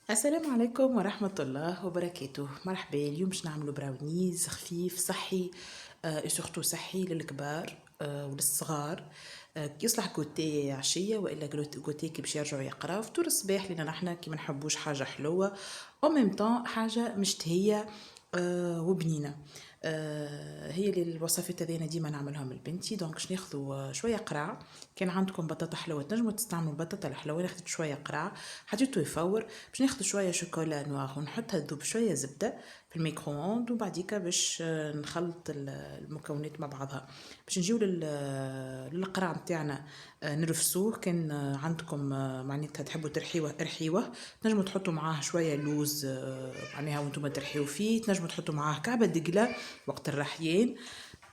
السلام عليكم ورحمة الله وبركاته. مرحبا، اليوم باش نعملو براونيز خفيف صحي سورتو صحي للكبار وللصغار. يصلح كوتي عشية وإلا كوتي كي باش يرجعوا يقراو فطور الصباح، لأن نحنا كي ما نحبوش حاجة حلوة أو ميم طون حاجة مشتهية وبنينة. هي اللي الوصفات هذينا ديما نعملهم لبنتي. دونك باش ناخذوا شويه قرع. كان عندكم بطاطا حلوه تنجموا تستعملوا البطاطا الحلوه. ناخذ شويه قرع حطيته يفور. باش ناخذ شويه شوكولا نوار ونحطها تذوب شويه زبده في الميكرووند، وبعديكا باش نخلط المكونات مع بعضها. باش نجيو للقرع نتاعنا نرفسوه. كان عندكم معناتها تحبوا ترحيوه ارحيوه. تنجموا تحطوا معاه شويه لوز معناها وانتم ترحيو فيه. تنجموا تحطوا معاه كعبه دقله وقت الرحيان.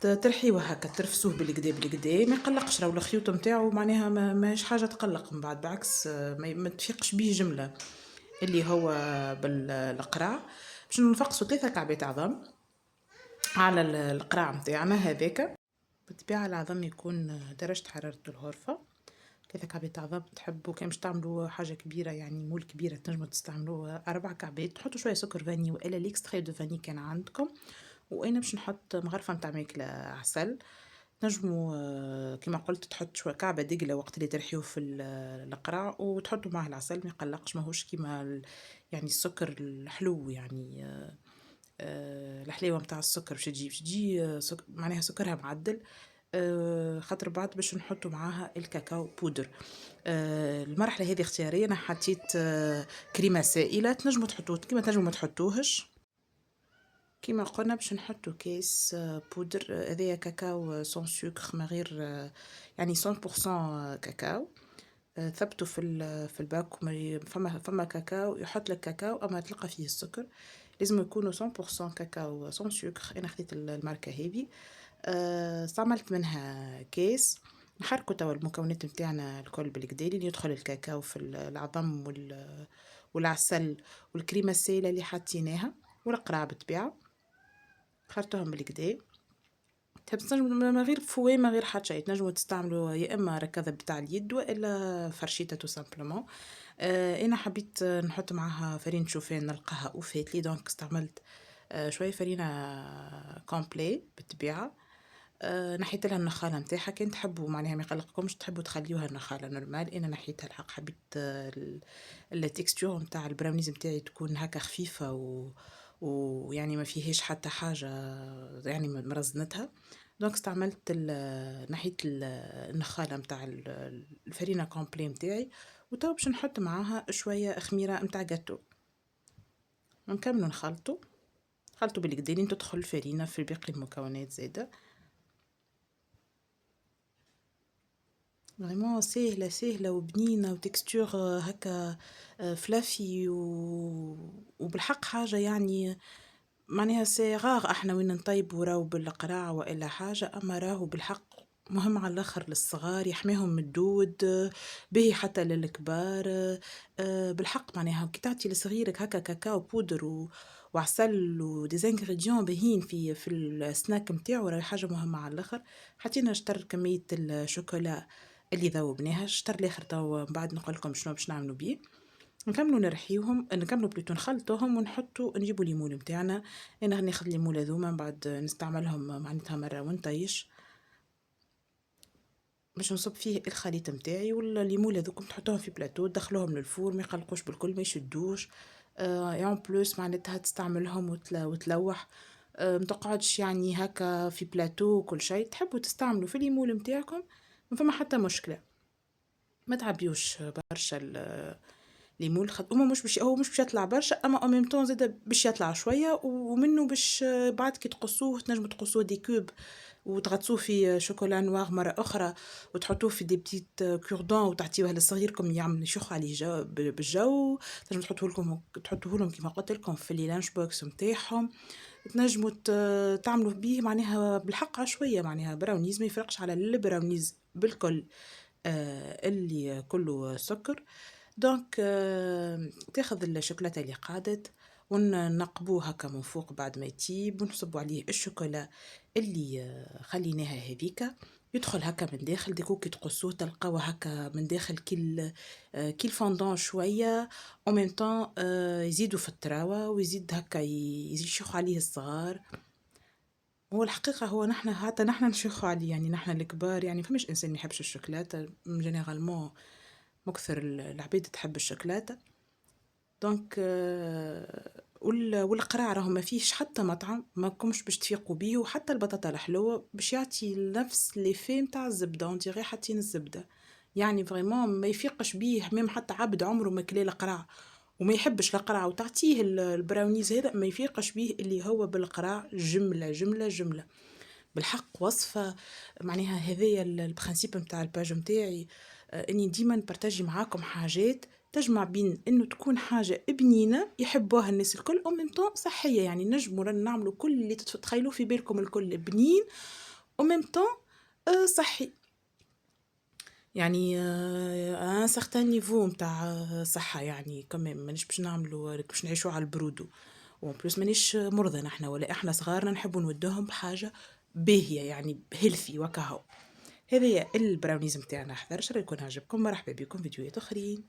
ترحيوه هكا ترفسوه بالكدا بالكدا، ما يقلقش. راهو الخيوط نتاعو معناها ماهيش حاجه تقلق من بعد، بعكس ما تفيقش بيه جمله اللي هو بالقرع. باش نفقسوا 3 كعبات عظم على القرع نتاعنا هذاك. بالطبيعه العظم يكون درجه حراره الغرفه. 3 كعبات عظم. تحبوا كان باش تعملوا حاجه كبيره يعني مول كبيره تنجموا تستعملوا 4 كعبات. تحطوا شويه سكر فاني والا ليكستري دو فاني كان عندكم. وانا باش نحط مغرفه نتاع ماكله عسل. تنجموا كيما قلت تحط شويه كعبه دقله وقت اللي ترحيوه في القرع، وتحطوا معاه العسل ما يقلقش. ماهوش كيما يعني السكر الحلو يعني الحلاوه متاع السكر باش تجي معناها سكرها معدل. خاطر بعد باش نحطوا معاها الكاكاو بودر. المرحله هذه اختياريه. انا حطيت كريمه سائله. تنجموا تحطوه كيما تنجموا ما تحطوهش. كيما قلنا باش نحطوا كيس بودر هذايا كاكاو سون سكر ما غير يعني 100% كاكاو. ثبته في الباك. فما كاكاو يحط لك كاكاو اما تلقى فيه السكر. لازم يكونوا 100% كاكاو سون سكر. انا خديت الماركه هذه. استعملت منها كيس. نحركوا توا المكونات نتاعنا الكل بالكدا لين يدخل الكاكاو في العظم والعسل والكريمه السائله اللي حطيناها والقرع بالطبيعه. خرطوهم بالكدا. تحب تنجموا ما غير فواه ما غير حتى شيء. تنجموا تستعملوا يا اما ركضه بتاع اليد والا فرشيطه تو سامبلومون. انا حبيت نحط معاها فرين شوفان نلقاها وفات لي. دونك استعملت شويه فرينه كومبلي بالطبيعه. نحيت لها النخاله نتاعها. كان تحبوا معناها ما يقلقكمش تحبوا تخليوها النخاله نورمال. انا نحيتها الحق. حبيت التكستور نتاع البراونيز نتاعي تكون هكا خفيفه ويعني ما فيهاش حتى حاجه يعني مرزنتها. دونك استعملت نحيت النخاله نتاع الفرينه كومبلي نتاعي. وتو باش نحط معاها شويه خميره نتاع جاتو. نكملوا خلطوا بالكدا لين تدخل الفرينه في باقي المكونات زاده. فريمون ساهلة ساهلة وبنينة وتكستور هكا فلافي وبالحق حاجة يعني معناها سي غار. احنا وين نطيبوا راهو بالقراع والا حاجة، اما راهو بالحق مهم على الاخر للصغار يحميهم من الدود. باهي حتى للكبار. بالحق معناها كي تعطي لصغيرك هكا كاكاو بودر وعسل وديزانغريديون باهين في السناك نتاعو راهي حاجة مهمة على الاخر. حطينا شطر كمية الشوكولا اللي ذوبناها. شطر الاخر تو من بعد نقول لكم شنو باش نعملوا بيه. نكملوا نرحيوهم نكملوا بلوتو نخلطوهم ونحطوا نجيبوا ليمون نتاعنا. انا ناخذ ليمون هذوما من بعد نستعملهم معناتها مره ونطيش باش نصب فيه الخليط نتاعي. والليمون هذوكم تحطوهم في بلاطو تدخلوهم للفور ما يقلقوش بالكل ما يشدوش. اون بلوس معناتها تستعملهم وتلوح. ما تقعدش يعني هكا في بلاطو وكل شيء. تحبوا تستعملوا في الليمون نتاعكم ما فما حتى مشكله. ما تعبيوش برشا ليمون هو مش باش يطلع برشا، اما او ميم طون زاده باش يطلع شويه ومنه باش بعد كي تقصوه تنجموا تقصوه دي كوب وتغطسوه في شوكولا نوار مره اخرى وتحطوه في دي بتيت كوردون وتعطيوه لصغيركم يعمل يشخ عليه بالجو. تنجموا تحطوه لهم كيما قلت لكم في لي لانش بوكس نتاعهم. تنجموا تعملوا بيه معناها بالحق عشويه معناها براونيز ما يفرقش على البراونيز بالكل. اللي كله سكر. دونك تاخذ الشوكولاتة اللي قعدت ونقبوه هكا من فوق بعد ما يطيب ونصبوا عليه الشوكولا اللي خليناها هذيكا. يدخل هكا من داخل ديكو كي تقصوه تلقاوه هكا من داخل كي الفondant شوية en même temps يزيدوا في التراوة ويزيد هكا يشيخوا عليه الصغار. هو الحقيقة هو حتى نحنا نشيخوا عليه يعني نحنا الكبار يعني فماش إنسان ما يحبش الشوكولاتة جينيرالمون مكثر العباد تحب الشوكولاتة. دونك والقراع راهو ما فيش حتى مطعم ما كومش باش تفيقوا بيه، وحتى البطاطا الحلوة باش يعطي نفس ليفي متاع الزبدة وانتي غير حاطين الزبدة، يعني فريمون ما يفيقش بيه ميم حتى عبد عمره ما كلا القراع وما يحبش القراع وتعطيه البراونيز هذا ما يفيقش بيه اللي هو بالقراع جملة جملة جملة. بالحق وصفة معناها هذايا البرانسيب متاع الباج متاعي، اني ديما نبارطاجي معاكم حاجات تجمع بين انه تكون حاجة بنينة يحبوها الناس الكل او ميم طون صحية، يعني نجموا رانا نعملوا كل اللي تتخيلوا في بالكم الكل بنين او ميم طون صحي، يعني ان سارتان نيفو متاع صحة يعني كمان مانيش باش نعملوا باش نعيشوا على البرودو، وان بلوس مانيش مرضى نحنا ولا احنا صغارنا نحبوا نودوهم بحاجة باهية يعني هيلثي وكهو. هذه البراونيز متاعنا، حذر شرا يكون عجبكم، مرحبا بكم فيديوهات اخرين.